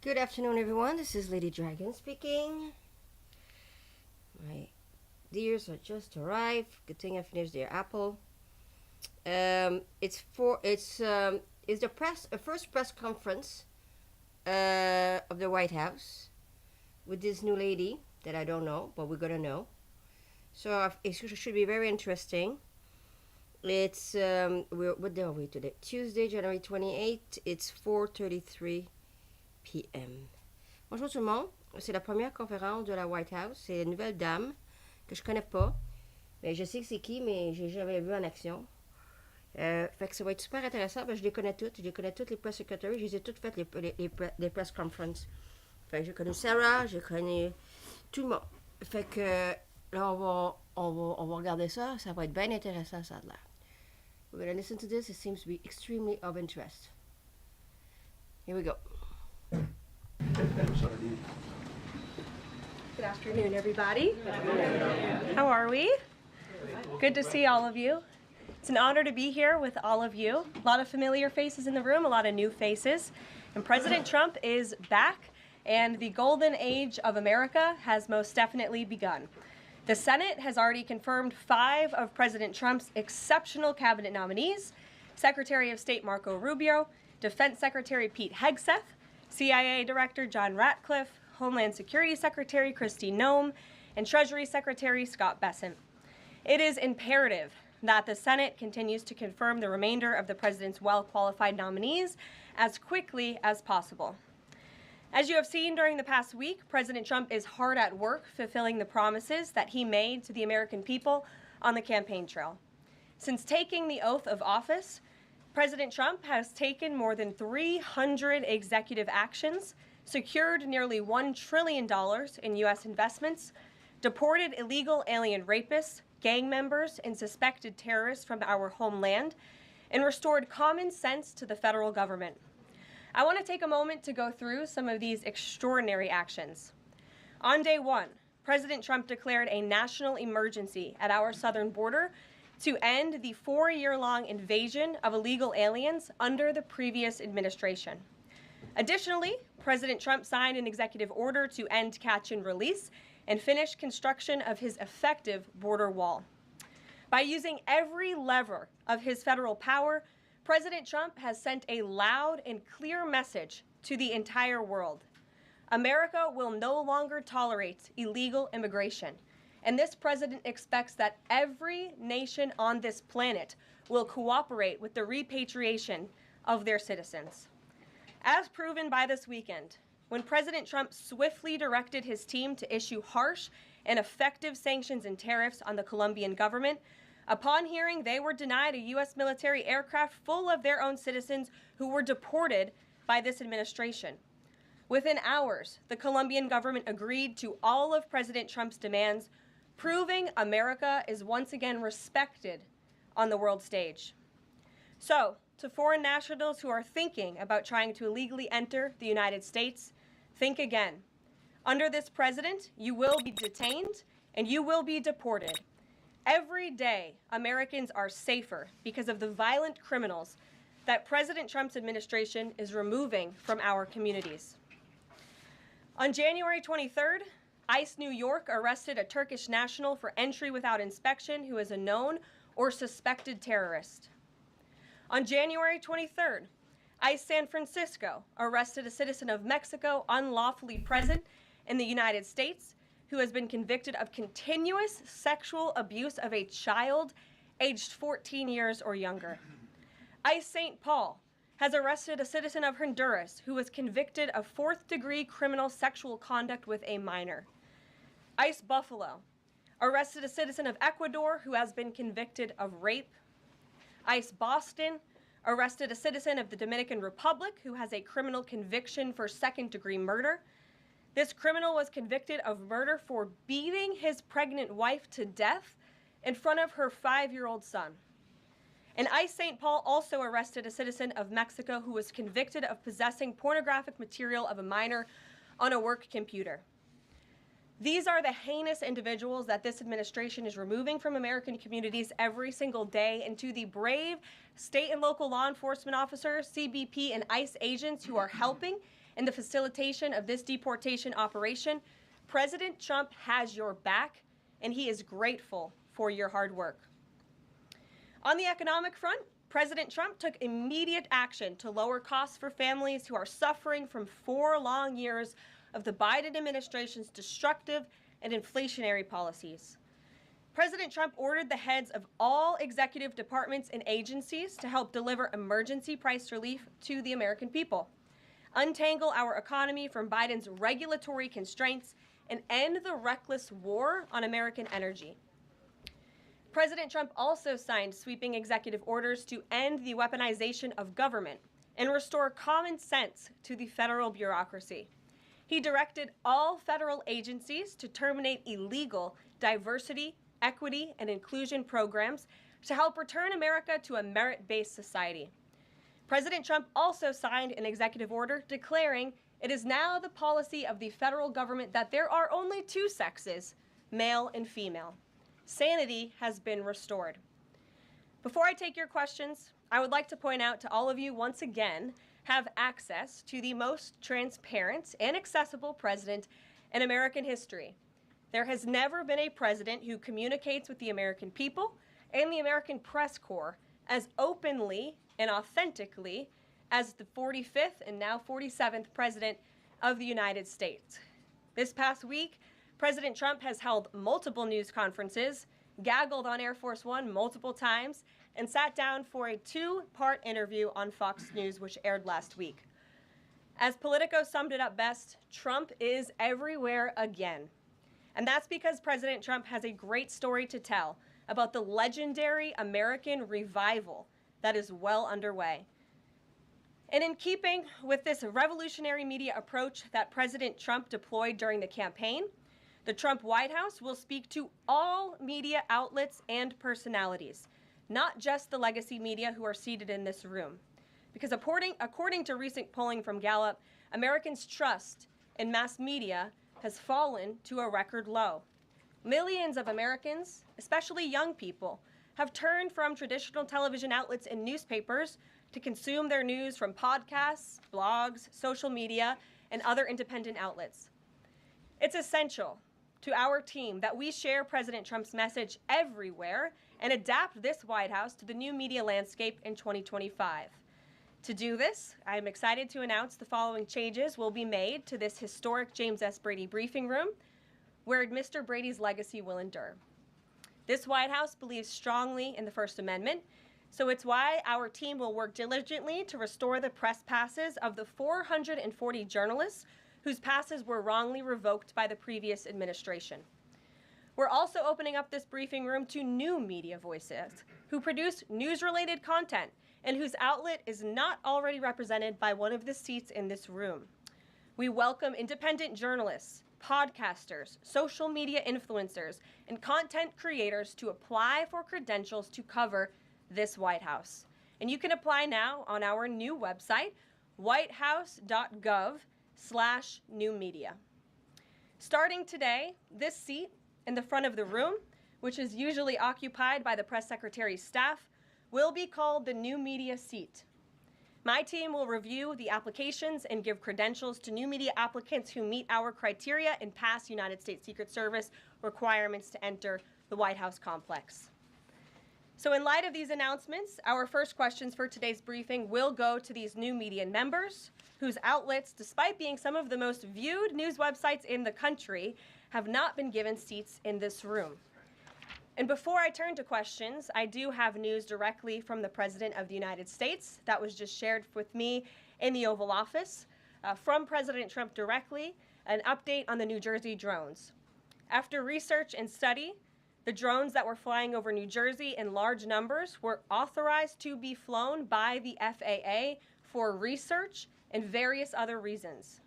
Good afternoon, everyone. This is Lady Dragon speaking. My deers are just arrived. Good thing I finished their apple. It's the first press conference of the White House with this new lady that I don't know, but we're gonna know. So it should be very interesting. It's what day are we today? Tuesday, January 28th. It's 4:33 p.m. Bonjour tout le monde. C'est la première conférence de la White House. C'est une nouvelle dame que je connais pas. Mais je sais que c'est qui, mais j'ai jamais vu en action. Fait que ça va être super intéressant. Je les connais toutes. Je les connais toutes les press secretaries. Je les ai toutes faites les press conferences. Fait que j'ai connu Sarah, j'ai connu tout le monde. Fait que là, on va regarder ça. Ça va être bien intéressant, ça a l'air. We're going to listen to this. It seems to be extremely of interest. Here we go. Good afternoon, everybody. How are we? Good to see all of you. It's an honor to be here with all of you. A lot of familiar faces in the room, a lot of new faces. And President Trump is back, and the golden age of America has most definitely begun. The Senate has already confirmed 5 of President Trump's exceptional cabinet nominees: Secretary of State Marco Rubio, Defense Secretary Pete Hegseth, CIA Director John Ratcliffe, Homeland Security Secretary Kristi Noem, and Treasury Secretary Scott Bessent. It is imperative that the Senate continues to confirm the remainder of the president's well-qualified nominees as quickly as possible. As you have seen during the past week, President Trump is hard at work fulfilling the promises that he made to the American people on the campaign trail. Since taking the oath of office, President Trump has taken more than 300 executive actions, secured nearly $1 trillion in U.S. investments, deported illegal alien rapists, gang members, and suspected terrorists from our homeland, and restored common sense to the federal government. I want to take a moment to go through some of these extraordinary actions. On day 1, President Trump declared a national emergency at our southern border to end the 4-year-long invasion of illegal aliens under the previous administration. Additionally, President Trump signed an executive order to end catch and release and finish construction of his effective border wall. By using every lever of his federal power, President Trump has sent a loud and clear message to the entire world. America will no longer tolerate illegal immigration, and this president expects that every nation on this planet will cooperate with the repatriation of their citizens. As proven by this weekend, when President Trump swiftly directed his team to issue harsh and effective sanctions and tariffs on the Colombian government, upon hearing they were denied a U.S. military aircraft full of their own citizens who were deported by this administration. Within hours, the Colombian government agreed to all of President Trump's demands, proving America is once again respected on the world stage. So, to foreign nationals who are thinking about trying to illegally enter the United States, think again. Under this president, you will be detained and you will be deported. Every day, Americans are safer because of the violent criminals that President Trump's administration is removing from our communities. On January 23rd, ICE New York arrested a Turkish national for entry without inspection who is a known or suspected terrorist. On January 23rd, ICE San Francisco arrested a citizen of Mexico unlawfully present in the United States who has been convicted of continuous sexual abuse of a child aged 14 years or younger. ICE St. Paul has arrested a citizen of Honduras who was convicted of 4th-degree criminal sexual conduct with a minor. ICE Buffalo arrested a citizen of Ecuador who has been convicted of rape. ICE Boston arrested a citizen of the Dominican Republic who has a criminal conviction for 2nd-degree murder. This criminal was convicted of murder for beating his pregnant wife to death in front of her 5-year-old son. And ICE St. Paul also arrested a citizen of Mexico who was convicted of possessing pornographic material of a minor on a work computer. These are the heinous individuals that this administration is removing from American communities every single day, and to the brave state and local law enforcement officers, CBP, and ICE agents who are helping in the facilitation of this deportation operation, President Trump has your back, and he is grateful for your hard work. On the economic front, President Trump took immediate action to lower costs for families who are suffering from 4 long years of the Biden administration's destructive and inflationary policies. President Trump ordered the heads of all executive departments and agencies to help deliver emergency price relief to the American people, untangle our economy from Biden's regulatory constraints, and end the reckless war on American energy. President Trump also signed sweeping executive orders to end the weaponization of government and restore common sense to the federal bureaucracy. He directed all federal agencies to terminate illegal diversity, equity, and inclusion programs to help return America to a merit-based society. President Trump also signed an executive order declaring it is now the policy of the federal government that there are only 2 sexes, male and female. Sanity has been restored. Before I take your questions, I would like to point out to all of you once again have access to the most transparent and accessible president in American history. There has never been a president who communicates with the American people and the American press corps as openly and authentically as the 45th and now 47th president of the United States. This past week, President Trump has held multiple news conferences, gaggled on Air Force One multiple times, and sat down for a 2-part interview on Fox News, which aired last week. As Politico summed it up best, Trump is everywhere again. And that's because President Trump has a great story to tell about the legendary American revival that is well underway. And in keeping with this revolutionary media approach that President Trump deployed during the campaign, the Trump White House will speak to all media outlets and personalities, not just the legacy media who are seated in this room. Because according to recent polling from Gallup, Americans' trust in mass media has fallen to a record low. Millions of Americans, especially young people, have turned from traditional television outlets and newspapers to consume their news from podcasts, blogs, social media, and other independent outlets. It's essential to our team that we share President Trump's message everywhere and adapt this White House to the new media landscape in 2025. To do this, I am excited to announce the following changes will be made to this historic James S. Brady briefing room, where Mr. Brady's legacy will endure. This White House believes strongly in the First Amendment, so it's why our team will work diligently to restore the press passes of the 440 journalists whose passes were wrongly revoked by the previous administration. We're also opening up this briefing room to new media voices who produce news-related content and whose outlet is not already represented by one of the seats in this room. We welcome independent journalists, podcasters, social media influencers, and content creators to apply for credentials to cover this White House. And you can apply now on our new website, whitehouse.gov/new media. Starting today, this seat in the front of the room, which is usually occupied by the press secretary's staff, will be called the new media seat. My team will review the applications and give credentials to new media applicants who meet our criteria and pass United States Secret Service requirements to enter the White House complex. So in light of these announcements, our first questions for today's briefing will go to these new media members whose outlets, despite being some of the most viewed news websites in the country, have not been given seats in this room. And before I turn to questions, I do have news directly from the President of the United States that was just shared with me in the Oval Office from President Trump directly, an update on the New Jersey drones. After research and study, the drones that were flying over New Jersey in large numbers were authorized to be flown by the FAA for research and various other reasons.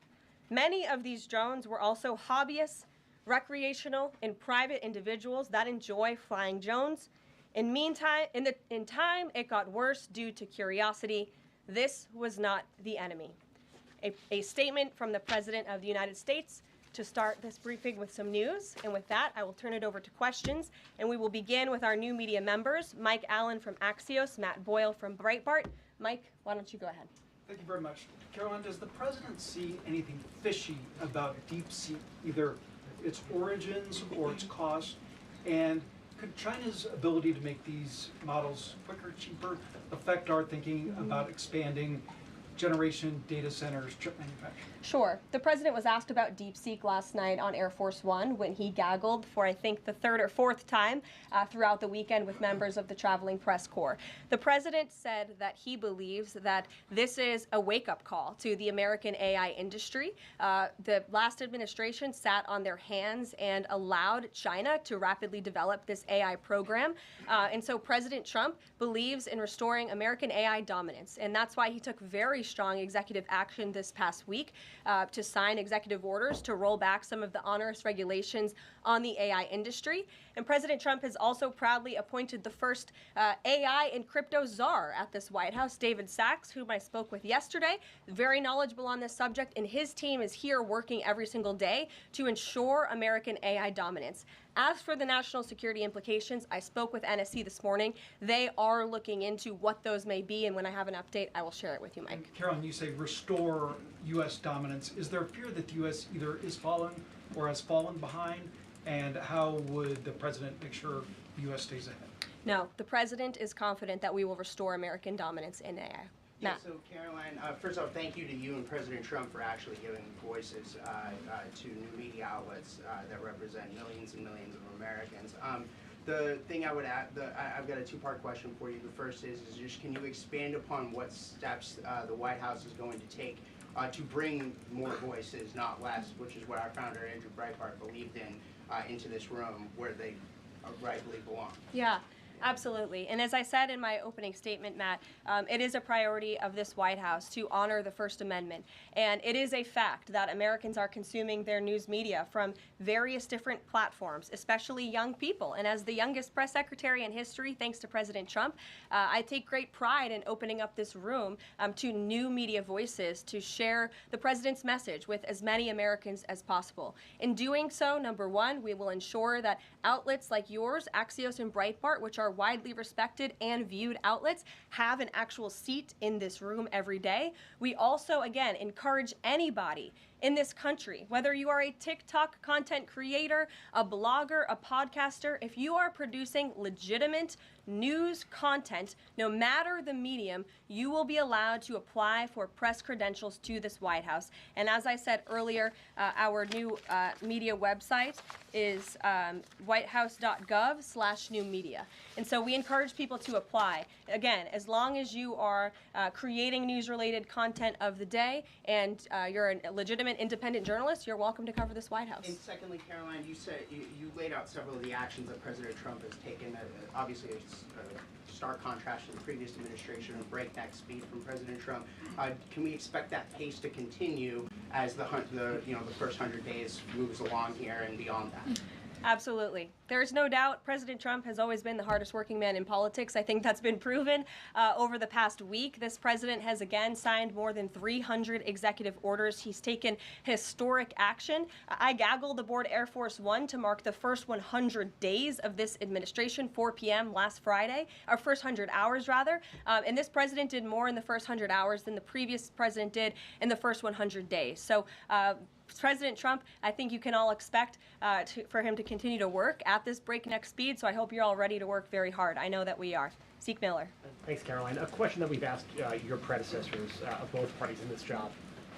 Many of these drones were also hobbyists, recreational, and private individuals that enjoy flying drones. In time, it got worse due to curiosity. This was not the enemy. A statement from the President of the United States to start this briefing with some news. And with that, I will turn it over to questions. And we will begin with our new media members, Mike Allen from Axios, Matt Boyle from Breitbart. Mike, why don't you go ahead? Thank you very much. Caroline, does the president see anything fishy about DeepSeek, either its origins or its cost? And could China's ability to make these models quicker, cheaper, affect our thinking about expanding generation data centers, chip manufacturing? Sure. The president was asked about DeepSeek last night on Air Force One when he gaggled for, I think, the third or fourth time throughout the weekend with members of the traveling press corps. The president said that he believes that this is a wake-up call to the American AI industry. The last administration sat on their hands and allowed China to rapidly develop this AI program. And so President Trump believes in restoring American AI dominance. And that's why he took very strong executive action this past week to sign executive orders to roll back some of the onerous regulations on the AI industry. And President Trump has also proudly appointed the first AI and crypto czar at this White House, David Sachs, whom I spoke with yesterday, very knowledgeable on this subject, and his team is here working every single day to ensure American AI dominance. As for the national security implications, I spoke with NSC this morning. They are looking into what those may be, and when I have an update, I will share it with you, Mike. And Caroline, you say restore U.S. dominance. Is there a fear that the U.S. either is fallen or has fallen behind? And how would the president make sure the U.S. stays ahead? No, the president is confident that we will restore American dominance in AI. Yeah, Matt. so Caroline, first off, thank you to you and President Trump for actually giving voices to new media outlets that represent millions and millions of Americans. The thing I would add, I've got a two-part question for you. The first is just can you expand upon what steps the White House is going to take to bring more voices, not less, which is what our founder, Andrew Breitbart, believed in, into this room where they rightfully belong? Yeah. Absolutely. And as I said in my opening statement, Matt, it is a priority of this White House to honor the First Amendment. And it is a fact that Americans are consuming their news media from various different platforms, especially young people. And as the youngest press secretary in history, thanks to President Trump, I take great pride in opening up this room to new media voices to share the president's message with as many Americans as possible. In doing so, number one, we will ensure that outlets like yours, Axios and Breitbart, which are widely respected and viewed outlets, have an actual seat in this room every day. We also, again, encourage anybody in this country, whether you are a TikTok content creator, a blogger, a podcaster, if you are producing legitimate news content, no matter the medium, you will be allowed to apply for press credentials to this White House. And as I said earlier, our new media website is whitehouse.gov/new media. And so we encourage people to apply. Again, as long as you are creating news-related content of the day and you're a legitimate independent journalist, you're welcome to cover this White House. And secondly, Caroline, you said you laid out several of the actions that President Trump has taken. Obviously, it's a stark contrast to the previous administration and breakneck speed from President Trump. Can we expect that pace to continue as the first 100 days moves along here and beyond that? Absolutely. There's no doubt President Trump has always been the hardest working man in politics. I think that's been proven over the past week. This president has again signed more than 300 executive orders. He's taken historic action. I gaggled aboard Air Force One to mark the first 100 days of this administration, 4 p.m. last Friday, or first 100 hours rather. And this president did more in the first 100 hours than the previous president did in the first 100 days. So President Trump, I think you can all expect for him to continue to work at this breakneck speed, so I hope you're all ready to work very hard. I know that we are. Zeke Miller. Thanks, Caroline. A question that we've asked your predecessors of both parties in this job.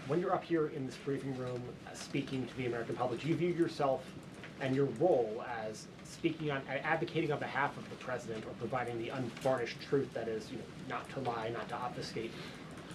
When you're up here in this briefing room speaking to the American public, do you view yourself and your role as speaking on, advocating on behalf of the president or providing the unvarnished truth that is, not to lie, not to obfuscate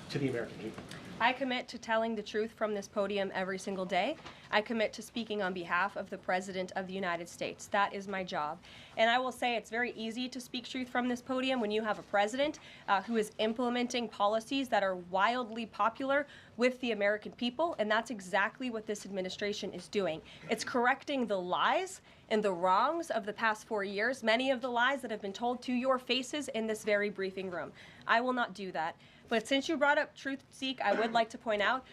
to the American people? I commit to telling the truth from this podium every single day. I commit to speaking on behalf of the President of the United States. That is my job. And I will say it's very easy to speak truth from this podium when you have a president who is implementing policies that are wildly popular with the American people, and that's exactly what this administration is doing. It's correcting the lies and the wrongs of the past 4 years, many of the lies that have been told to your faces in this very briefing room. I will not do that. But since you brought up Truth Seek, I would like to point out,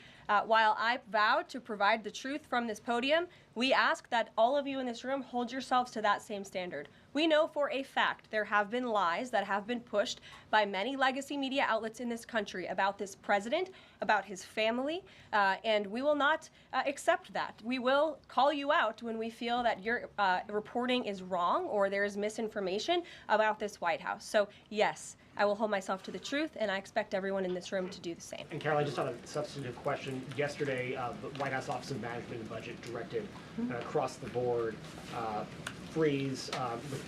while I vowed to provide the truth from this podium, we ask that all of you in this room hold yourselves to that same standard. We know for a fact there have been lies that have been pushed by many legacy media outlets in this country about this president, about his family, and we will not accept that. We will call you out when we feel that your reporting is wrong or there is misinformation about this White House. So yes, I will hold myself to the truth, and I expect everyone in this room to do the same. And Caroline, just on a substantive question, yesterday the White House Office of Management and Budget directed across the board freeze,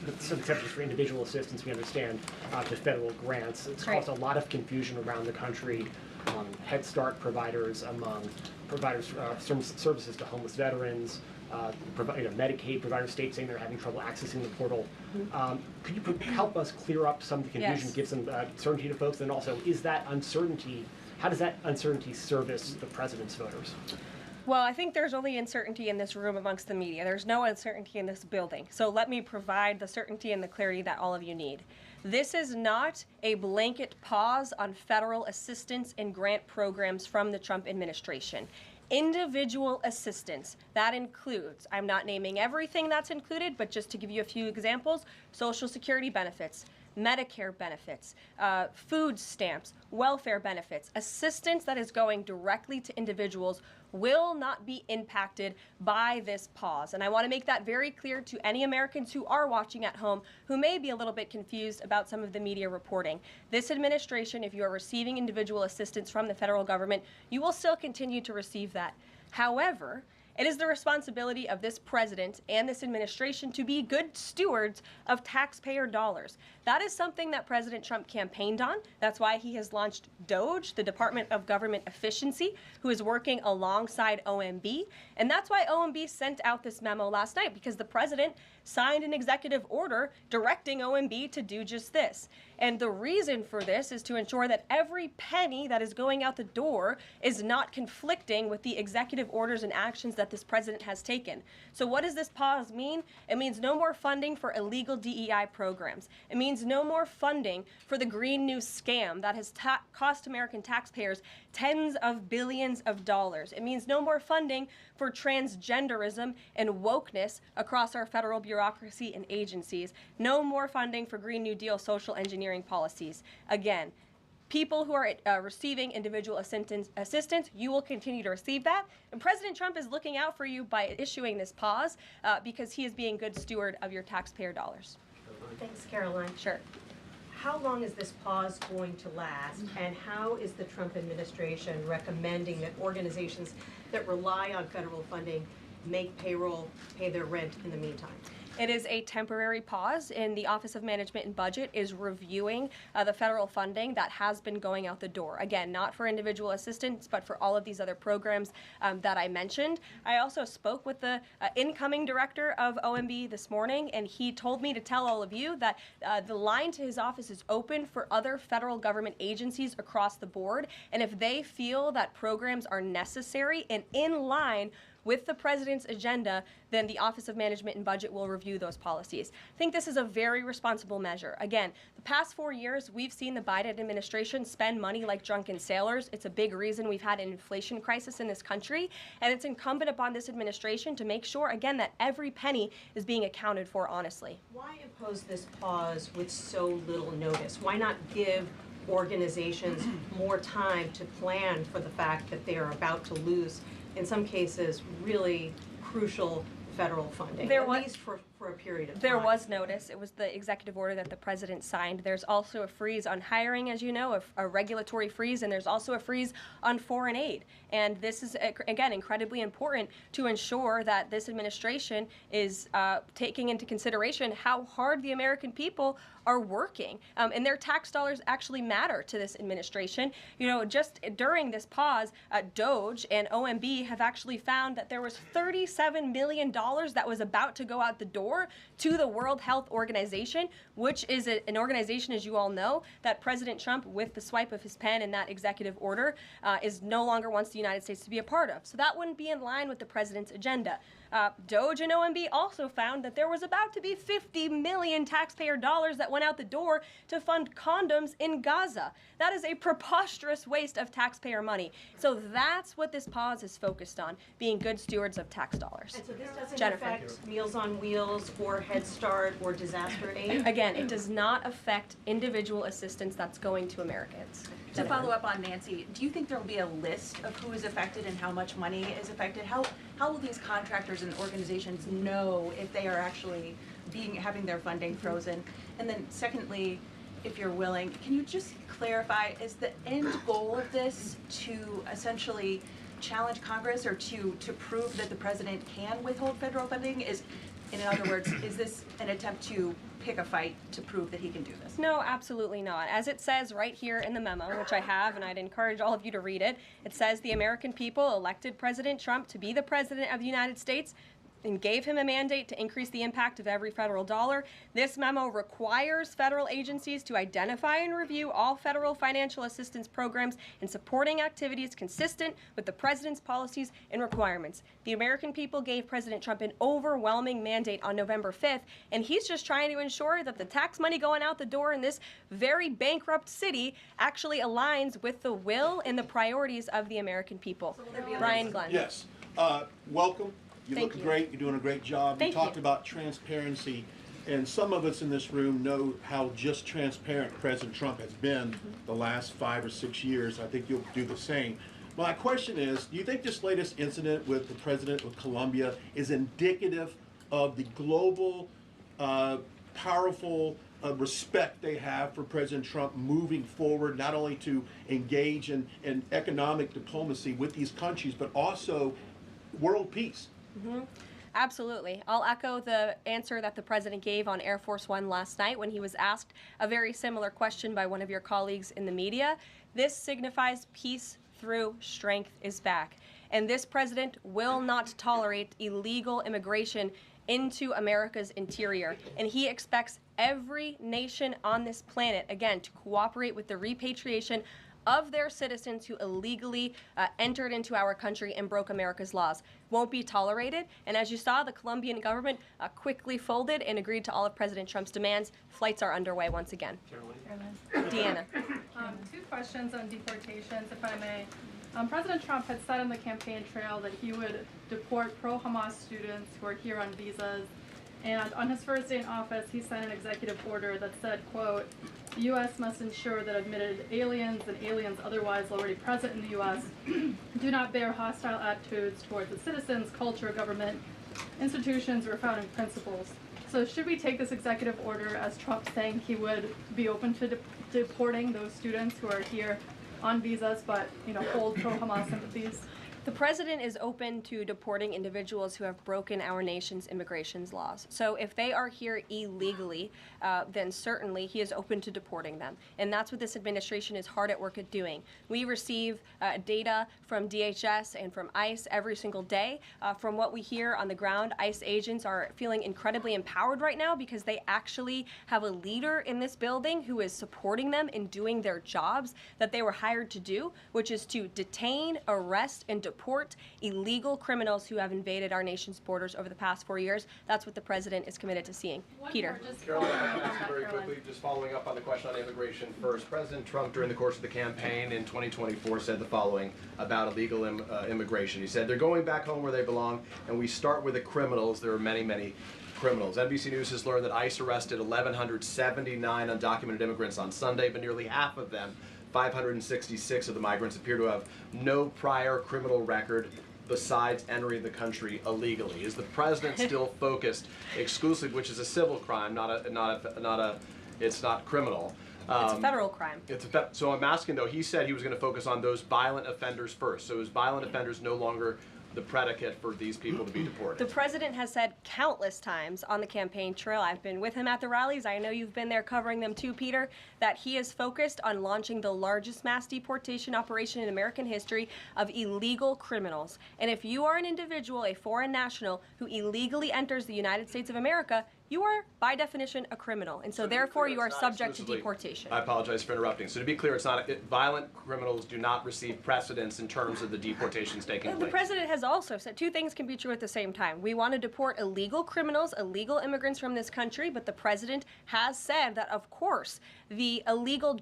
with some exceptions for individual assistance, we understand, to federal grants. It's caused a lot of confusion around the country among Head Start providers, among providers services to homeless veterans, Medicaid providers, states saying they're having trouble accessing the portal. Could you help us clear up some of the confusion, Yes. give some certainty to folks, and also, is that uncertainty, how does that uncertainty service the president's voters? Well, I think there's only uncertainty in this room amongst the media. There's no uncertainty in this building. So let me provide the certainty and the clarity that all of you need. This is not a blanket pause on federal assistance and grant programs from the Trump administration. Individual assistance, that includes, I'm not naming everything that's included, but just to give you a few examples, Social Security benefits, Medicare benefits, food stamps, welfare benefits, assistance that is going directly to individuals will not be impacted by this pause. And I want to make that very clear to any Americans who are watching at home who may be a little bit confused about some of the media reporting. This administration, if you are receiving individual assistance from the federal government, you will still continue to receive that. However, it is the responsibility of this president and this administration to be good stewards of taxpayer dollars. That is something that President Trump campaigned on. That's why he has launched DOGE, the Department of Government Efficiency, who is working alongside OMB. And that's why OMB sent out this memo last night, because the president signed an executive order directing OMB to do just this. And the reason for this is to ensure that every penny that is going out the door is not conflicting with the executive orders and actions that this president has taken. So what does this pause mean? It means no more funding for illegal DEI programs. It means no more funding for the Green New scam that has cost American taxpayers tens of billions of dollars. It means no more funding for transgenderism and wokeness across our federal bureaucracy and agencies. No more funding for Green New Deal social engineering policies. Again, people who are receiving individual assistance, you will continue to receive that. And President Trump is looking out for you by issuing this pause because he is being good steward of your taxpayer dollars. Thanks, Caroline. Sure. How long is this pause going to last, and how is the Trump administration recommending that organizations that rely on federal funding make payroll, pay their rent in the meantime? It is a temporary pause, and the Office of Management and Budget is reviewing the federal funding that has been going out the door. Again, not for individual assistance, but for all of these other programs that I mentioned. I also spoke with the incoming director of OMB this morning, and he told me to tell all of you that the line to his office is open for other federal government agencies across the board, and if they feel that programs are necessary and in line with the president's agenda, then the Office of Management and Budget will review those policies. I think this is a very responsible measure. Again, the past 4 years, we've seen the Biden administration spend money like drunken sailors. It's a big reason we've had an inflation crisis in this country, and it's incumbent upon this administration to make sure, again, that every penny is being accounted for honestly. Why impose this pause with so little notice? Why not give organizations more time to plan for the fact that they are about to lose, in some cases, really crucial federal funding, at least for a period of time? There was notice. It was the executive order that the president signed. There's also a freeze on hiring, as you know, a regulatory freeze, and there's also a freeze on foreign aid. And this is, again, incredibly important to ensure that this administration is taking into consideration how hard the American people are working. And their tax dollars actually matter to this administration. You know, just during this pause, DOGE and OMB have actually found that there was $37 million that was about to go out the door door to the World Health Organization, which is an organization, as you all know, that President Trump, with the swipe of his pen in that executive order, is no longer wants the United States to be a part of. So that wouldn't be in line with the president's agenda. Doge and OMB also found that there was about to be 50 million taxpayer dollars that went out the door to fund condoms in Gaza. That is a preposterous waste of taxpayer money. So that's what this pause is focused on, being good stewards of tax dollars. And so this doesn't Jennifer. affect Meals on Wheels or Head Start or disaster aid? Again, it does not affect individual assistance that's going to Americans. To follow up on Nancy, do you think there will be a list of who is affected and how much money is affected? How will these contractors and organizations know if they are actually having their funding frozen? And then secondly, if you're willing, can you just clarify, is the end goal of this to essentially challenge Congress or to prove that the president can withhold federal funding? In other words, is this an attempt to pick a fight to prove that he can do this? No, absolutely not. As it says right here in the memo, which I have, and I'd encourage all of you to read it, it says the American people elected President Trump to be the President of the United States and gave him a mandate to increase the impact of every federal dollar. This memo requires federal agencies to identify and review all federal financial assistance programs and supporting activities consistent with the president's policies and requirements. The American people gave President Trump an overwhelming mandate on November 5th, and he's just trying to ensure that the tax money going out the door in this very bankrupt city actually aligns with the will and the priorities of the American people. Brian Glenn. Yes. Welcome. You Thank look you. great. You're doing a great job. Thank you talked you. about transparency, and some of us in this room know how just transparent President Trump has been the last 5 or 6 years. I think you'll do the same. My question is, do you think this latest incident with the president of Colombia is indicative of the global, powerful respect they have for President Trump moving forward, not only to engage in economic diplomacy with these countries, but also world peace? Absolutely. I'll echo the answer that the president gave on Air Force One last night when he was asked a very similar question by one of your colleagues in the media. This signifies peace through strength is back. And this president will not tolerate illegal immigration into America's interior. And he expects every nation on this planet, again, to cooperate with the repatriation of their citizens who illegally entered into our country and broke America's laws. Won't be tolerated. And as you saw, the Colombian government quickly folded and agreed to all of President Trump's demands. Flights are underway once again. Deanna. Two questions on deportations, if I may. President Trump had said on the campaign trail that he would deport pro-Hamas students who are here on visas. And on his first day in office, he signed an executive order that said, quote, the U.S. must ensure that admitted aliens and aliens otherwise already present in the U.S. do not bear hostile attitudes towards its citizens, culture, government, institutions, or founding principles. So should we take this executive order as Trump saying he would be open to deporting those students who are here on visas but, hold pro-Hamas sympathies? The president is open to deporting individuals who have broken our nation's immigration laws. So if they are here illegally, then certainly he is open to deporting them. And that's what this administration is hard at work at doing. We receive data from DHS and from ICE every single day. From what we hear on the ground, ICE agents are feeling incredibly empowered right now because they actually have a leader in this building who is supporting them in doing their jobs that they were hired to do, which is to detain, arrest, and deport illegal criminals who have invaded our nation's borders over the past 4 years. That's what the president is committed to seeing. Peter. Caroline, I can ask you very quickly, just following up on the question on immigration first. President Trump, during the course of the campaign in 2024, said the following about illegal immigration. He said, they're going back home where they belong, and we start with the criminals. There are many, many criminals. NBC News has learned that ICE arrested 1,179 undocumented immigrants on Sunday, but nearly half of them, 566 of the migrants, appear to have no prior criminal record besides entering the country illegally. Is the president still focused exclusively, which is a civil crime, it's not criminal, It's a federal crime. So I'm asking though, he said he was going to focus on those violent offenders first. So is violent offenders no longer the predicate for these people to be deported? The president has said countless times on the campaign trail, I've been with him at the rallies, I know you've been there covering them too, Peter, that he is focused on launching the largest mass deportation operation in American history of illegal criminals. And if you are an individual, a foreign national, who illegally enters the United States of America, you are, by definition, a criminal. And so therefore, you are subject to deportation. I apologize for interrupting. So to be clear, it's not violent criminals do not receive precedence in terms of the deportations taking place. The president has also said two things can be true at the same time. We want to deport illegal criminals, illegal immigrants from this country, but the president has said that, of course, the illegal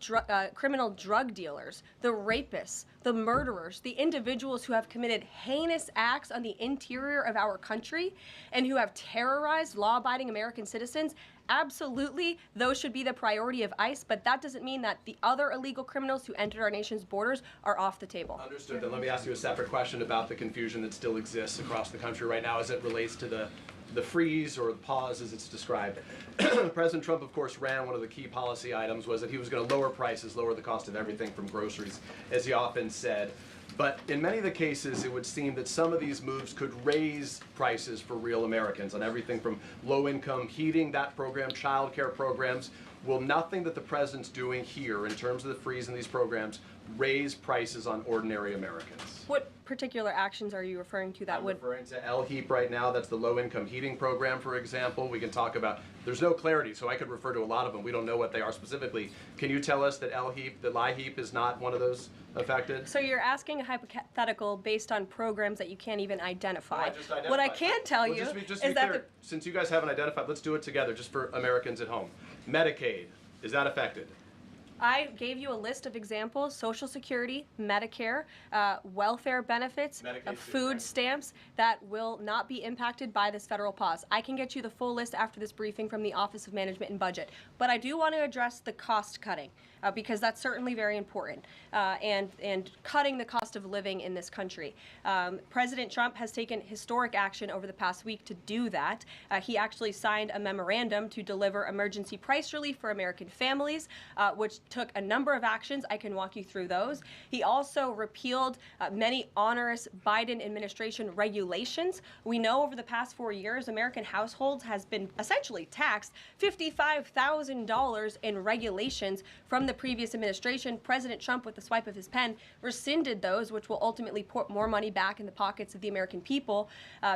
criminal drug dealers, the rapists, the murderers, the individuals who have committed heinous acts on the interior of our country and who have terrorized law-abiding American citizens, absolutely, those should be the priority of ICE, but that doesn't mean that the other illegal criminals who entered our nation's borders are off the table. Understood. Then let me ask you a separate question about the confusion that still exists across the country right now as it relates to the freeze or the pause as it's described. President Trump, of course, ran one of the key policy items was that he was going to lower prices, lower the cost of everything from groceries, as he often said. But in many of the cases, it would seem that some of these moves could raise prices for real Americans on everything from low-income heating, that program, child care programs. Will nothing that the president's doing here in terms of the freeze in these programs raise prices on ordinary Americans? What particular actions are you referring to that I'm would... referring to LHEAP right now. That's the low-income heating program, for example. We can talk about, there's no clarity, so I could refer to a lot of them. We don't know what they are specifically. Can you tell us that LHEAP is not one of those affected? So you're asking a hypothetical based on programs that you can't even identify. No, I just identified. What I can tell you just is be that clear, since you guys haven't identified, let's do it together just for Americans at home. Medicaid, is that affected? I gave you a list of examples: Social Security, Medicare, welfare benefits, food stamps that will not be impacted by this federal pause. I can get you the full list after this briefing from the Office of Management and Budget. But I do want to address the cost cutting because that's certainly very important and cutting the cost of living in this country. President Trump has taken historic action over the past week to do that. He actually signed a memorandum to deliver emergency price relief for American families, which took a number of actions. I can walk you through those. He also repealed many onerous Biden administration regulations. We know over the past 4 years, American households has been essentially taxed $55,000 in regulations from the previous administration. President Trump, with the swipe of his pen, rescinded those, which will ultimately put more money back in the pockets of the American people.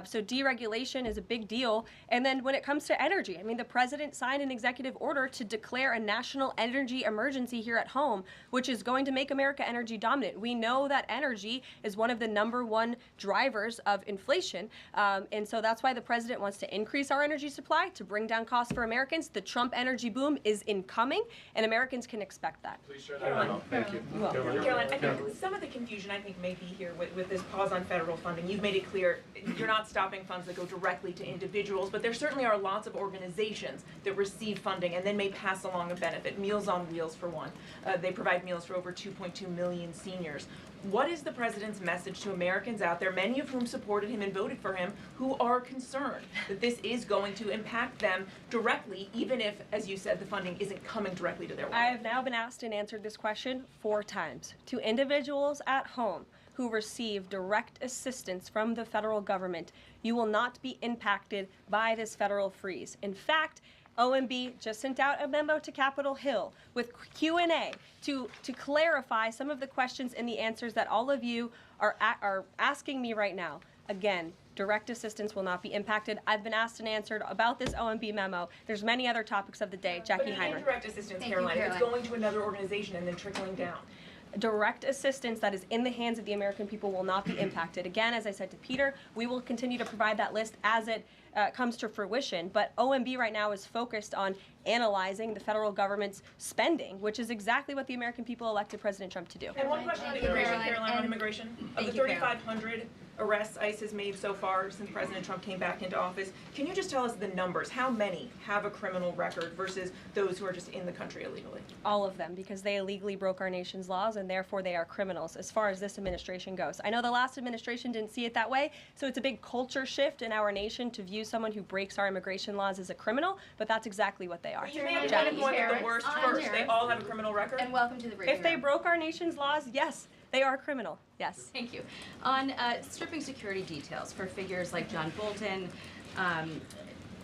So deregulation is a big deal. And then when it comes to energy, I mean, the president signed an executive order to declare a national energy emergency here at home, which is going to make America energy dominant. We know that energy is one of the #1 drivers of inflation, and so that's why the president wants to increase our energy supply to bring down costs for Americans. The Trump energy boom is incoming, and Americans can expect that. Please share that. Thank you. Caroline, I think some of the confusion may be here with this pause on federal funding. You've made it clear you're not stopping funds that go directly to individuals, but there certainly are lots of organizations that receive funding and then may pass along a benefit. Meals on Wheels, for one. They provide meals for over 2.2 million seniors. What is the president's message to Americans out there, many of whom supported him and voted for him, who are concerned that this is going to impact them directly, even if, as you said, the funding isn't coming directly to their wallet? I have now been asked and answered this question 4 times. To individuals at home who receive direct assistance from the federal government, you will not be impacted by this federal freeze. In fact, OMB just sent out a memo to Capitol Hill with Q&A to clarify some of the questions and the answers that all of you are asking me right now. Again, direct assistance will not be impacted. I've been asked and answered about this OMB memo. There's many other topics of the day. Jackie Heinrich. Indirect assistance, Caroline, if it's going to another organization and then trickling down. Direct assistance that is in the hands of the American people will not be impacted. Again, as I said to Peter, we will continue to provide that list as it comes to fruition. But OMB right now is focused on analyzing the federal government's spending, which is exactly what the American people elected President Trump to do. And one question on immigration, Caroline, on immigration. Of the 3,500 arrests ICE has made so far since President Trump came back into office. Can you just tell us the numbers? How many have a criminal record versus those who are just in the country illegally? All of them, because they illegally broke our nation's laws and therefore they are criminals as far as this administration goes. I know the last administration didn't see it that way, so it's a big culture shift in our nation to view someone who breaks our immigration laws as a criminal, but that's exactly what they are. You may have kind of going with the worst first. They all have a criminal record? And welcome to the briefing If they room. broke our nation's laws, yes, they are criminal, yes. Thank you. On stripping security details for figures like John Bolton,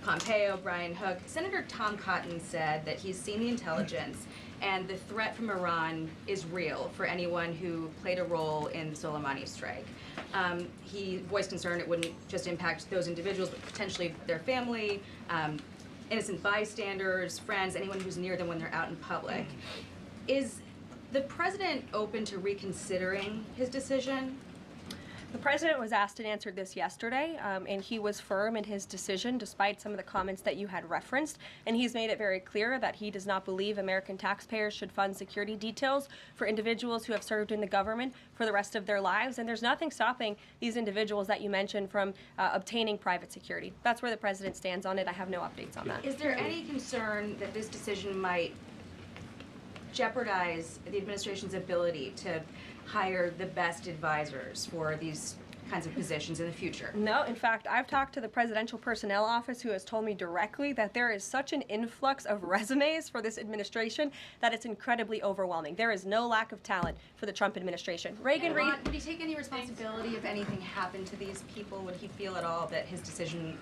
Pompeo, Brian Hook, Senator Tom Cotton said that he's seen the intelligence and the threat from Iran is real for anyone who played a role in the Soleimani strike. He voiced concern it wouldn't just impact those individuals, but potentially their family, innocent bystanders, friends, anyone who's near them when they're out in public. Is the president open to reconsidering his decision? The president was asked and answered this yesterday, and he was firm in his decision despite some of the comments that you had referenced, and he's made it very clear that he does not believe American taxpayers should fund security details for individuals who have served in the government for the rest of their lives, and there's nothing stopping these individuals that you mentioned from obtaining private security. That's where the president stands on it. I have no updates on that. Is there any concern that this decision might jeopardize the administration's ability to hire the best advisors for these kinds of positions in the future? No, in fact, I've talked to the Presidential Personnel Office who has told me directly that there is such an influx of resumes for this administration that it's incredibly overwhelming. There is no lack of talent for the Trump administration. Reagan Reed. Would he take any responsibility if anything happened to these people? Would he feel at all that his decision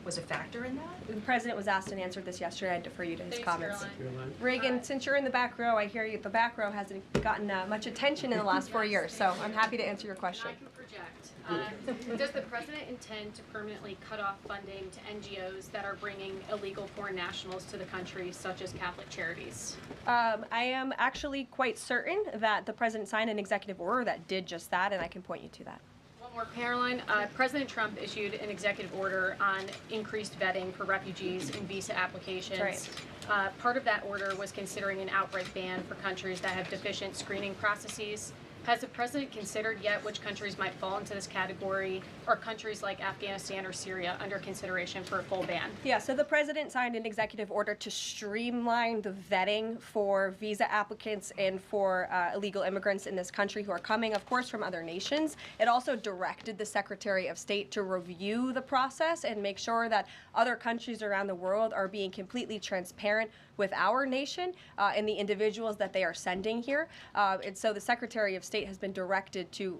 was a factor in that? The president was asked and answered this yesterday. I defer you to his comments. Caroline. Reagan, since you're in the back row, I hear you. The back row hasn't gotten much attention in the last 4 years, so I'm happy to answer your question. I can project. Does the president intend to permanently cut off funding to NGOs that are bringing illegal foreign nationals to the country, such as Catholic Charities? I am actually quite certain that the president signed an executive order that did just that, and I can point you to that. One more, Caroline. President Trump issued an executive order on increased vetting for refugees in visa applications. Right. Part of that order was considering an outright ban for countries that have deficient screening processes. Has the president considered yet which countries might fall into this category, or countries like Afghanistan or Syria under consideration for a full ban? Yeah, so the president signed an executive order to streamline the vetting for visa applicants and for illegal immigrants in this country who are coming, of course, from other nations. It also directed the Secretary of State to review the process and make sure that other countries around the world are being completely transparent with our nation and the individuals that they are sending here. And so the Secretary of State has been directed to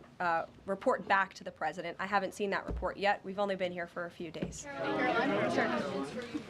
report back to the president. I haven't seen that report yet. We've only been here for a few days. Caroline,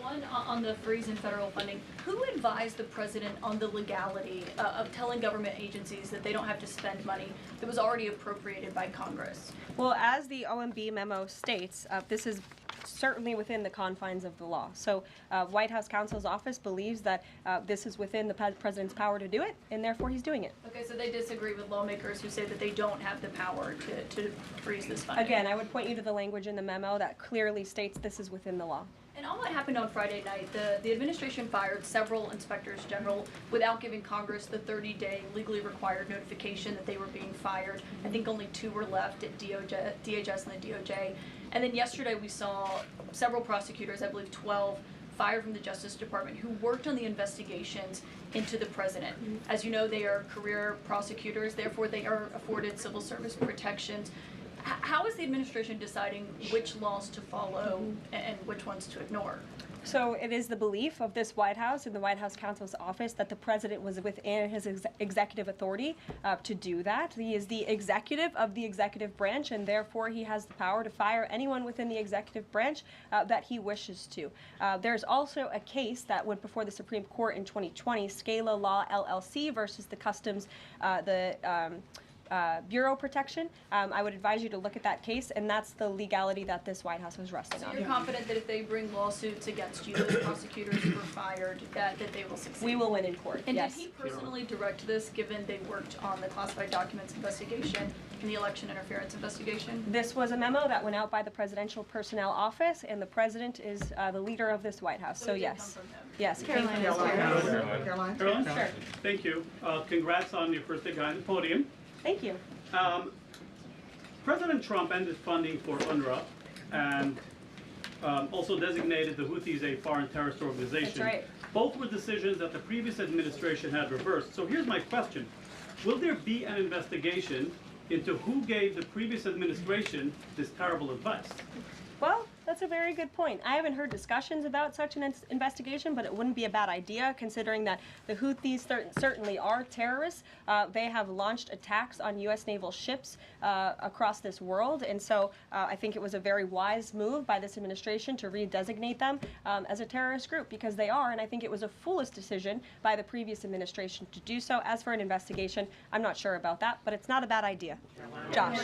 one on the freeze in federal funding. Who advised the president on the legality of telling government agencies that they don't have to spend money that was already appropriated by Congress? Well, as the OMB memo states, this is certainly within the confines of the law. So White House counsel's office believes that this is within the president's power to do it, and therefore he's doing it. Okay, so they disagree with lawmakers who say that they don't have the power to freeze this funding. Again, I would point you to the language in the memo that clearly states this is within the law. And all that happened on Friday night. The administration fired several inspectors general without giving Congress the 30-day legally required notification that they were being fired. I think only 2 were left at DHS and the DOJ. And then yesterday we saw several prosecutors, I believe 12, fired from the Justice Department who worked on the investigations into the president. As you know, they are career prosecutors, therefore they are afforded civil service protections. How is the administration deciding which laws to follow and which ones to ignore? So it is the belief of this White House and the White House counsel's office that the president was within his executive authority to do that. He is the executive of the executive branch, and therefore he has the power to fire anyone within the executive branch that he wishes to. There's also a case that went before the Supreme Court in 2020, Scala Law LLC versus the Customs, Bureau protection. I would advise you to look at that case, and that's the legality that this White House was resting on. So you're confident that if they bring lawsuits against you, those prosecutors who were fired, that they will succeed? We will win in court, and yes. Did he personally direct this, given they worked on the classified documents investigation and the election interference investigation? This was a memo that went out by the Presidential Personnel Office, and the president is the leader of this White House, so yes. Yes. Caroline. Caroline? Sure. Thank you. Congrats on your first day on the podium. Thank you. President Trump ended funding for UNRWA and also designated the Houthis a foreign terrorist organization. That's right. Both were decisions that the previous administration had reversed. So here's my question. Will there be an investigation into who gave the previous administration this terrible advice? Well, that's a very good point. I haven't heard discussions about such an investigation, but it wouldn't be a bad idea considering that the Houthis certainly are terrorists. They have launched attacks on U.S. naval ships across this world, and so I think it was a very wise move by this administration to redesignate them as a terrorist group, because they are, and I think it was a foolish decision by the previous administration to do so. As for an investigation, I'm not sure about that, but it's not a bad idea. Josh.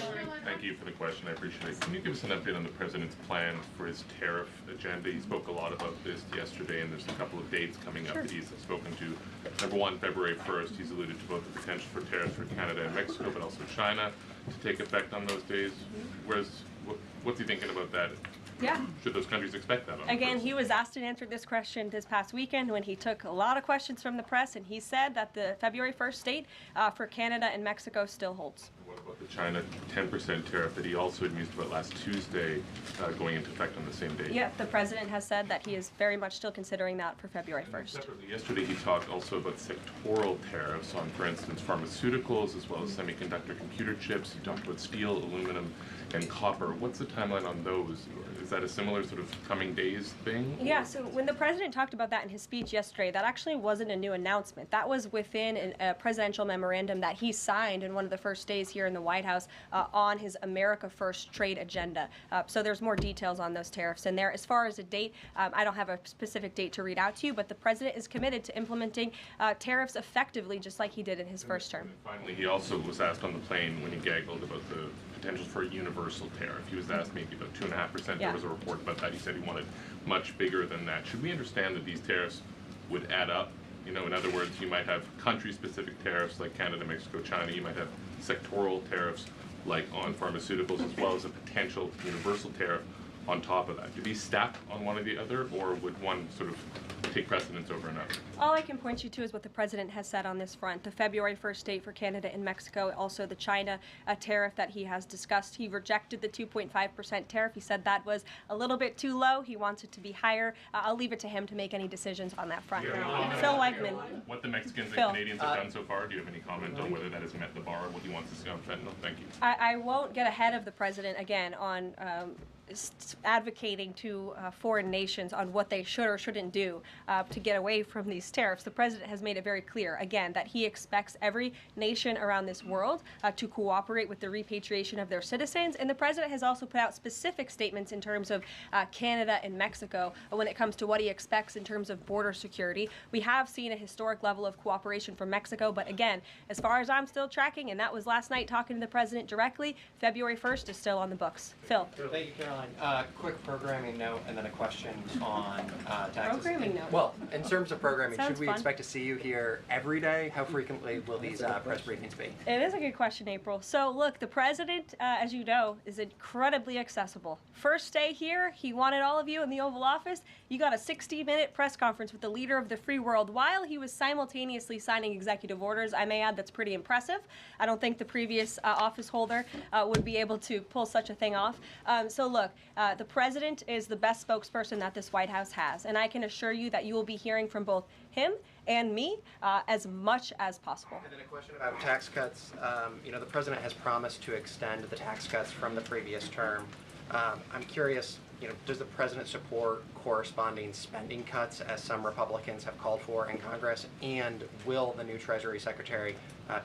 Thank you for the question. I appreciate it. Can you give us an update on the president's plan for his tariff agenda? He spoke a lot about this yesterday, and there's a couple of dates coming up that he's spoken to. Number one, February 1st, he's alluded to both the potential for tariffs for Canada and Mexico, but also China to take effect on those days. What's he thinking about that? Yeah. Should those countries expect that? Again, he was asked and answered this question this past weekend when he took a lot of questions from the press, and he said that the February 1st date for Canada and Mexico still holds. What about the China 10% tariff that he also had mused about last Tuesday going into effect on the same day? Yeah, the president has said that he is very much still considering that for February 1st. Separately, yesterday he talked also about sectoral tariffs on, for instance, pharmaceuticals as well as semiconductor computer chips. He talked about steel, aluminum, and copper. What's the timeline on those? Is that a similar sort of coming days thing? Yeah, so when the president talked about that in his speech yesterday, that actually wasn't a new announcement. That was within a presidential memorandum that he signed in one of the first days here in the White House on his America First trade agenda. So there's more details on those tariffs in there. As far as a date, I don't have a specific date to read out to you, but the president is committed to implementing tariffs effectively, just like he did in his first term. And finally, he also was asked on the plane when he gaggled about the potential for a universal tariff. He was asked maybe about 2.5%. Yeah. There was a report about that. He said he wanted much bigger than that. Should we understand that these tariffs would add up? You know, in other words, you might have country-specific tariffs like Canada, Mexico, China. You might have sectoral tariffs like on pharmaceuticals, as well as a potential universal tariff on top of that. Do these stack on one or the other, or would one sort of take precedence over another? All I can point you to is what the president has said on this front. The February 1st date for Canada and Mexico, also the China tariff that he has discussed. He rejected the 2.5% tariff. He said that was a little bit too low. He wants it to be higher. I'll leave it to him to make any decisions on that front. Phil Wegman. What the Mexicans Phil. and Canadians have done so far, do you have any comment on whether that has met the bar, what he wants to see on fentanyl? Thank you. I won't get ahead of the president again on advocating to foreign nations on what they should or shouldn't do to get away from these tariffs. The president has made it very clear, again, that he expects every nation around this world to cooperate with the repatriation of their citizens. And the president has also put out specific statements in terms of Canada and Mexico when it comes to what he expects in terms of border security. We have seen a historic level of cooperation from Mexico, but again, as far as I'm still tracking, and that was last night talking to the president directly, February 1st is still on the books. Phil. Thank you, Caroline. Quick programming note and then a question on taxes. Programming note. Well, in terms of programming, Sounds should we fun. expect to see you here every day? How frequently will these press briefings be? It is a good question, April. So look, the president, as you know, is incredibly accessible. First day here, he wanted all of you in the Oval Office. You got a 60-minute press conference with the leader of the free world while he was simultaneously signing executive orders. I may add that's pretty impressive. I don't think the previous office holder would be able to pull such a thing off. So look, the president is the best spokesperson that this White House has, and I can assure you that you will be hearing from both him and me as much as possible. And then a question about tax cuts. You know, the president has promised to extend the tax cuts from the previous term. I'm curious, you know, does the president support corresponding spending cuts as some Republicans have called for in Congress? And will the new Treasury Secretary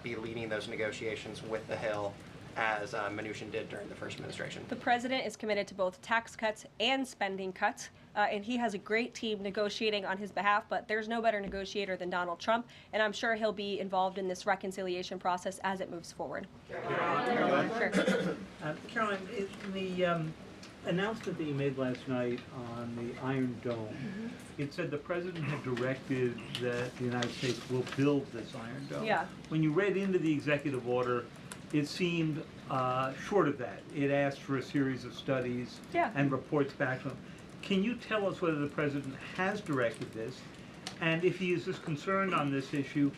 be leading those negotiations with the Hill as Mnuchin did during the first administration? The president is committed to both tax cuts and spending cuts, and he has a great team negotiating on his behalf, but there's no better negotiator than Donald Trump, and I'm sure he'll be involved in this reconciliation process as it moves forward. Caroline, in the announcement that you made last night on the Iron Dome, it said the president had directed that the United States will build this Iron Dome. Yeah. When you read into the executive order, it seemed short of that. It asked for a series of studies and reports back to him. Can you tell us whether the president has directed this? And if he is this concerned on this issue,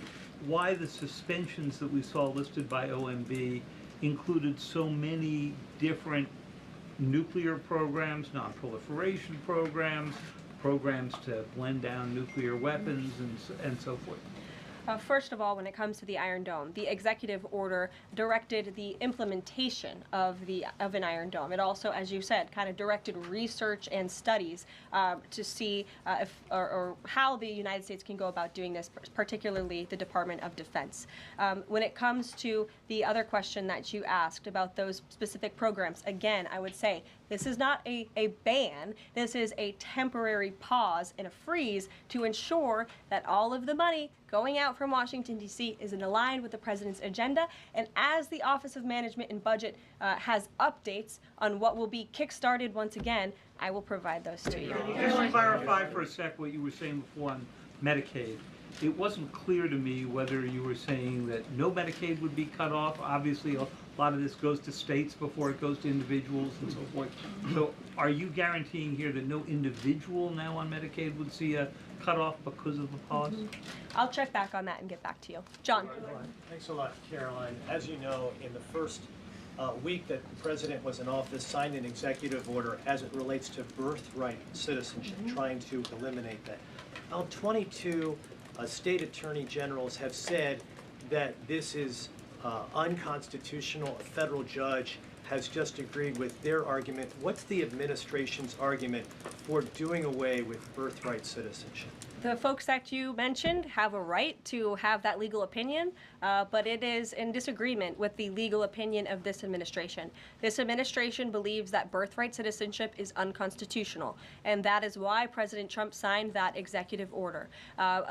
why the suspensions that we saw listed by OMB included so many different nuclear programs, non-proliferation programs, programs to blend down nuclear weapons, and so forth? First of all, when it comes to the Iron Dome, the executive order directed the implementation of an Iron Dome. It also, as you said, kind of directed research and studies to see if or how the United States can go about doing this, particularly the Department of Defense. When it comes to the other question that you asked about those specific programs, again, I would say this is not a ban. This is a temporary pause and a freeze to ensure that all of the money going out from Washington, D.C. is in line with the president's agenda. And as the Office of Management and Budget has updates on what will be kickstarted once again, I will provide those to you. Just to clarify for a sec what you were saying before on Medicaid. It wasn't clear to me whether you were saying that no Medicaid would be cut off. Obviously, a lot of this goes to states before it goes to individuals and so forth. So are you guaranteeing here that no individual now on Medicaid would see a cutoff because of the pause? I'll check back on that and get back to you. John. Thanks a lot, Caroline. As you know, in the first week that the president was in office, signed an executive order as it relates to birthright citizenship, trying to eliminate that. Now, 22 state attorney generals have said that this is unconstitutional. A federal judge has just agreed with their argument. What's the administration's argument for doing away with birthright citizenship? The folks that you mentioned have a right to have that legal opinion, but it is in disagreement with the legal opinion of this administration. This administration believes that birthright citizenship is unconstitutional, and that is why President Trump signed that executive order.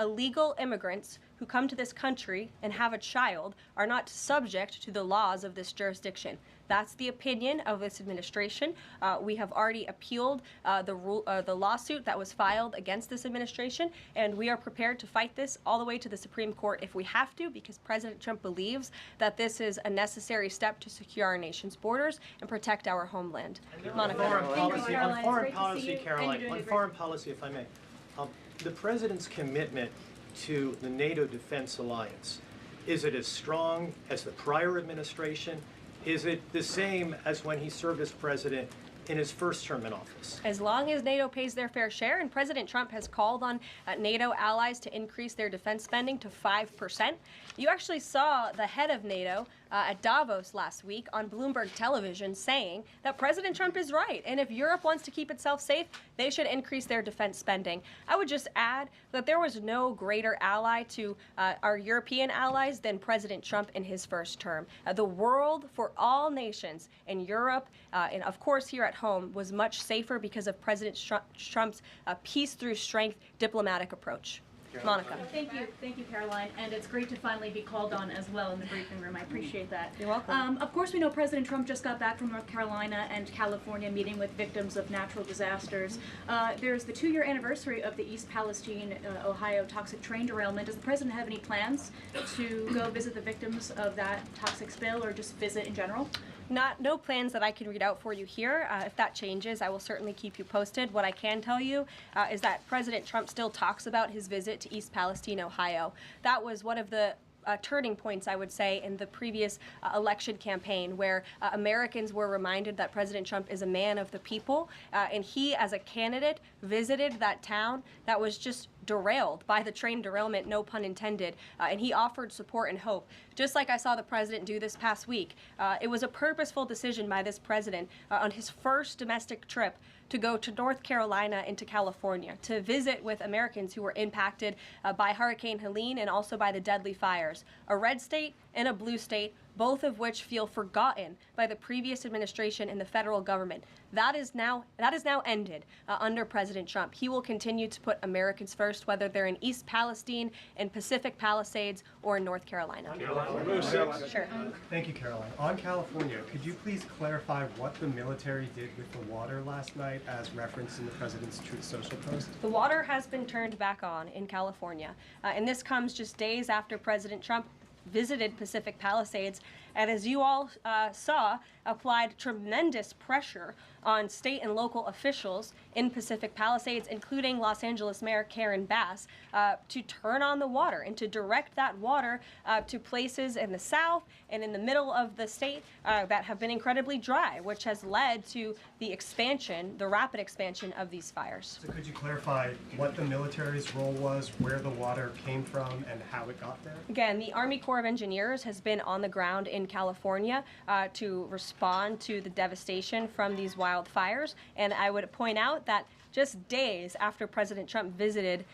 Illegal immigrants who come to this country and have a child are not subject to the laws of this jurisdiction. That's the opinion of this administration. We have already appealed the lawsuit that was filed against this administration, and we are prepared to fight this all the way to the Supreme Court if we have to, because President Trump believes that this is a necessary step to secure our nation's borders and protect our homeland. Monica. On foreign policy, Caroline, on foreign policy, if I may, the president's commitment to the NATO Defense Alliance, is it as strong as the prior administration? Is it the same as when he served as president in his first term in office? As long as NATO pays their fair share, and President Trump has called on NATO allies to increase their defense spending to 5%. You actually saw the head of NATO at Davos last week on Bloomberg television saying that President Trump is right, and if Europe wants to keep itself safe, they should increase their defense spending. I would just add that there was no greater ally to our European allies than President Trump in his first term. The world for all nations in Europe, and of course here at home, was much safer because of President Trump's peace through strength diplomatic approach. Monica. Thank you, Caroline, and it's great to finally be called on as well in the briefing room. I appreciate that. You're welcome. Of course, we know President Trump just got back from North Carolina and California meeting with victims of natural disasters. There's the 2-year anniversary of the East Palestine, Ohio toxic train derailment. Does the president have any plans to go visit the victims of that toxic spill, or just visit in general? No plans that I can read out for you here. If that changes, I will certainly keep you posted. What I can tell you is that President Trump still talks about his visit to East Palestine, Ohio. That was one of the turning points, I would say, in the previous election campaign, where Americans were reminded that President Trump is a man of the people, and he, as a candidate, visited that town that was just derailed by the train derailment, no pun intended, and he offered support and hope, just like I saw the president do this past week. It was a purposeful decision by this president on his first domestic trip to go to North Carolina and to California to visit with Americans who were impacted by Hurricane Helene and also by the deadly fires. A red state and a blue state, both of which feel forgotten by the previous administration and the federal government. That is now ended under President Trump. He will continue to put Americans first, whether they're in East Palestine, in Pacific Palisades, or in North Carolina. Sure. Thank you, Caroline. On California, could you please clarify what the military did with the water last night as referenced in the president's Truth Social post? The water has been turned back on in California, and this comes just days after President Trump visited Pacific Palisades and as you all saw, applied tremendous pressure on state and local officials in Pacific Palisades, including Los Angeles Mayor Karen Bass, to turn on the water and to direct that water to places in the south and in the middle of the state that have been incredibly dry, which has led to the expansion, the rapid expansion of these fires. So could you clarify what the military's role was, where the water came from, and how it got there? Again, the Army Corps of Engineers has been on the ground in California to respond to the devastation from these wildfires, and I would point out that just days after President Trump visited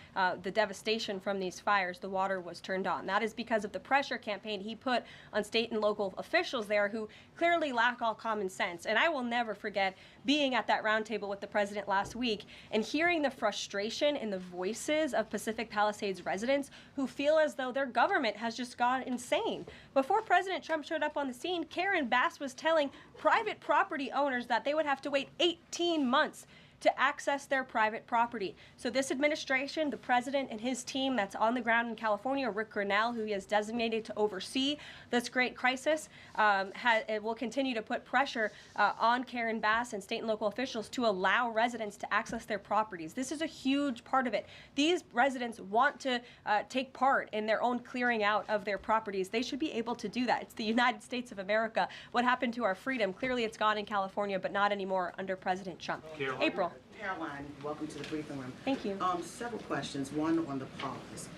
the devastation from these fires, the water was turned on. That is because of the pressure campaign he put on state and local officials there who clearly lack all common sense. And I will never forget being at that roundtable with the president last week and hearing the frustration in the voices of Pacific Palisades residents who feel as though their government has just gone insane. Before President Trump showed up on the scene, Karen Bass was telling private property owners that they would have to wait 18 months to access their private property. So this administration, the president and his team that's on the ground in California, Rick Grinnell, who he has designated to oversee this great crisis, it will continue to put pressure on Karen Bass and state and local officials to allow residents to access their properties. This is a huge part of it. These residents want to take part in their own clearing out of their properties. They should be able to do that. It's the United States of America. What happened to our freedom? Clearly it's gone in California, but not anymore under President Trump. April. Caroline, welcome to the briefing room. Thank you. Several questions, one on the pause.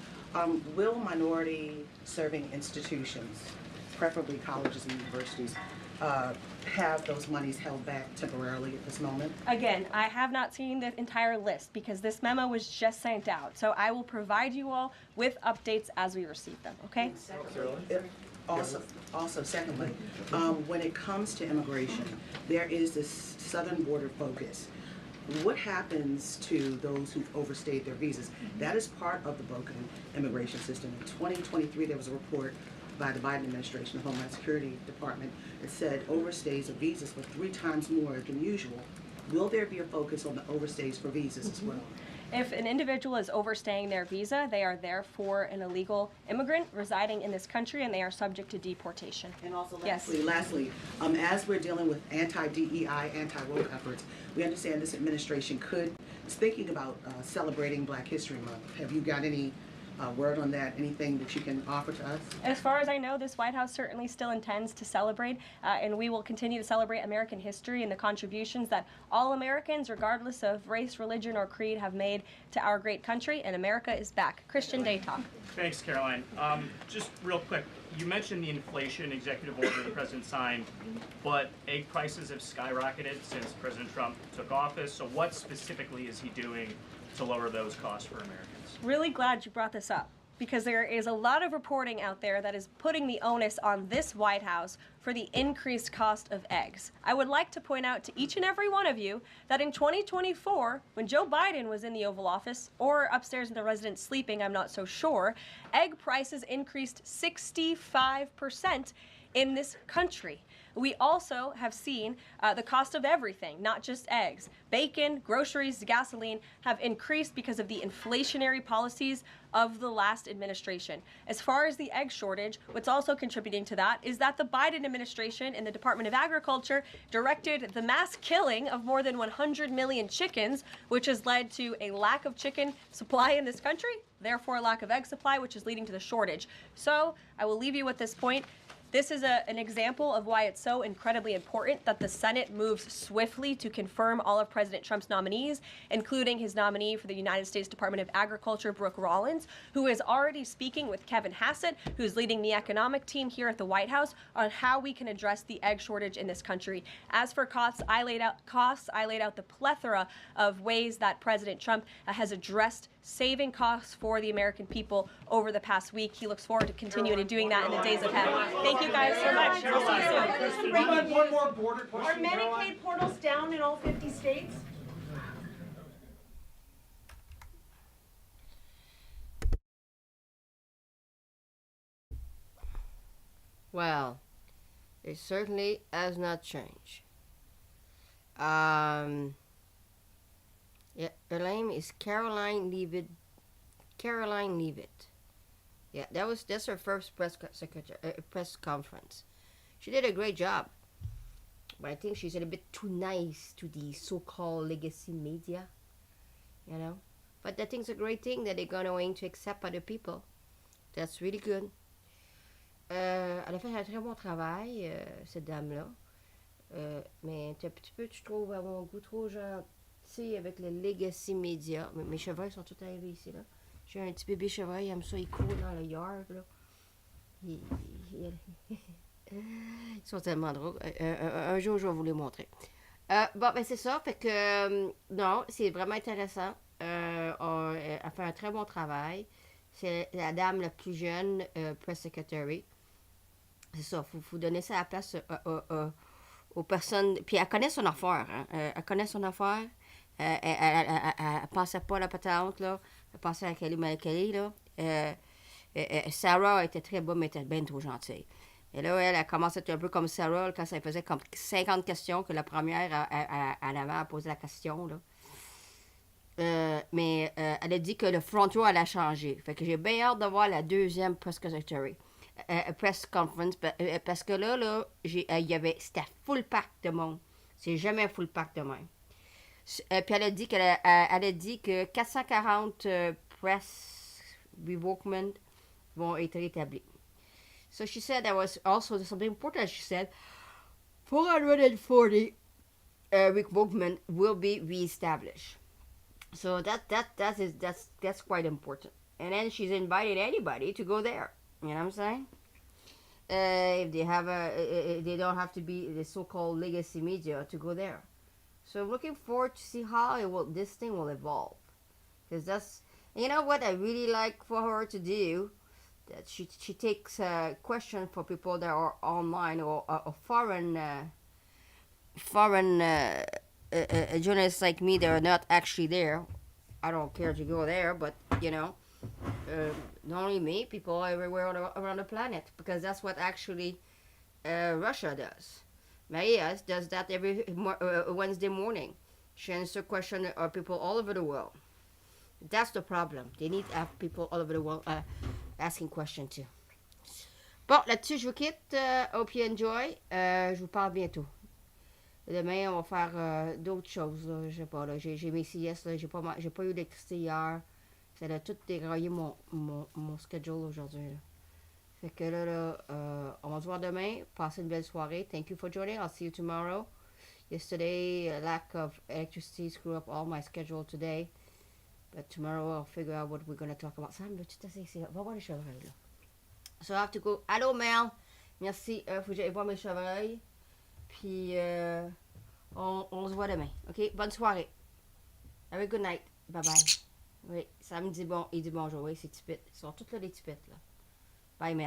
Will minority-serving institutions, preferably colleges and universities, have those monies held back temporarily at this moment? Again, I have not seen the entire list because this memo was just sent out. So I will provide you all with updates as we receive them, okay? Also, secondly, when it comes to immigration, there is this southern border focus. What happens to those who've overstayed their visas? That is part of the broken immigration system. In 2023, there was a report by the Biden administration, the Homeland Security Department, that said overstays of visas were 3 times more than usual. Will there be a focus on the overstays for visas as well? If an individual is overstaying their visa, they are therefore an illegal immigrant residing in this country and they are subject to deportation. And also lastly, as we're dealing with anti-DEI, anti-woke efforts, we understand this administration is thinking about celebrating Black History Month. Have you got any word on that? Anything that you can offer to us? As far as I know, this White House certainly still intends to celebrate, and we will continue to celebrate American history and the contributions that all Americans, regardless of race, religion, or creed, have made to our great country, and America is back. Christian Day Talk. Thanks, Caroline. Just real quick, you mentioned the inflation executive order the president signed, but egg prices have skyrocketed since President Trump took office, so what specifically is he doing to lower those costs for Americans? Really glad you brought this up because there is a lot of reporting out there that is putting the onus on this White House for the increased cost of eggs. I would like to point out to each and every one of you that in 2024, when Joe Biden was in the Oval Office or upstairs in the residence sleeping, I'm not so sure, egg prices increased 65% in this country. We also have seen the cost of everything, not just eggs. Bacon, groceries, gasoline have increased because of the inflationary policies of the last administration. As far as the egg shortage, what's also contributing to that is that the Biden administration and the Department of Agriculture directed the mass killing of more than 100 million chickens, which has led to a lack of chicken supply in this country, therefore a lack of egg supply, which is leading to the shortage. So I will leave you with this point. This is an example of why it's so incredibly important that the Senate moves swiftly to confirm all of President Trump's nominees, including his nominee for the United States Department of Agriculture, Brooke Rollins, who is already speaking with Kevin Hassett, who's leading the economic team here at the White House, on how we can address the egg shortage in this country. As for costs, I laid out the plethora of ways that President Trump has addressed saving costs for the American people over the past week. He looks forward to continuing to doing that in the days ahead. Thank you guys so much. We'll see you soon. One more border question. Are Medicaid portals down in all 50 states? Well, it certainly has not changed. Yeah, her name is Karoline Leavitt. Karoline Leavitt. Yeah, that's her first press conference. She did a great job. But I think she's a little bit too nice to the so-called legacy media, you know. But I think it's a great thing that they're going to accept other people. That's really good. Elle a fait un très bon travail, cette dame-là. Mais un petit peu, je trouve, à mon goût, trop gentil avec le legacy media. Mes chevreuils sont tous arrivés ici, là. J'ai un petit bébé chevreuil, il aime ça, il court dans le yard, là. Ils sont tellement drôles. Un jour, je vais vous les montrer. Bon, ben c'est ça. Fait que, non, c'est vraiment intéressant. Elle fait un très bon travail. C'est la dame la plus jeune, Press Secretary. C'est ça, il faut donner ça à la place aux personnes. Puis elle connaît son affaire. Hein? Elle connaît son affaire. Elle pensait pas à la patente, là. Elle pensait à Kelly, là. Sarah était très bonne, mais elle était bien trop gentille. Et là, elle a commencé à être un peu comme Sarah, quand ça faisait comme 50 questions, que la première, elle avait à poser la question, là. Mais elle a dit que le front row allait changer. Fait que j'ai bien hâte de voir la deuxième press secretary. Press conference, parce que là c'était full pack de monde. C'est jamais full pack de même. Puis elle a dit que 440 press revokement vont être établis. So she said there was also something important. She said 440 revokement will be reestablished. So that's quite important. And then she's invited anybody to go there. You know what I'm saying? If they have they don't have to be the so-called legacy media to go there. So I'm looking forward to see how this thing will evolve. Because that's, you know what I really like for her to do, that she takes questions for people that are online or foreign journalists like me that are not actually there. I don't care to go there, but you know, not only me, people everywhere around the planet, because that's what actually Russia does. Maria does that every Wednesday morning. She answers questions of people all over the world. That's the problem. They need to have people all over the world asking questions too. Bon, là-dessus, je vous quitte. Hope you enjoy. Je vous parle bientôt. Demain, on va faire d'autres choses. Là. Je sais pas. Là. J'ai mes siestes. Là. J'ai pas eu d'électricité hier. Ça a tout déraillé mon schedule aujourd'hui. Là. Fait que là, on va se voir demain. Passez une belle soirée. Thank you for joining. I'll see you tomorrow. Yesterday, a lack of electricity screwed up all my schedule today. But tomorrow, I'll figure out what we're going to talk about. Sam, tu t'as ici. Va voir les chevreuils, là. So I have to go. Allô, Mel. Merci. Faut que j'aille voir mes chevreuils. Puis, on se voit demain. OK? Bonne soirée. Have a good night. Bye-bye. Oui, Sam dit bon. Il dit bonjour. Oui, c'est Tipit. Ils sont tous là, les Tipites, là. Bye, Mel.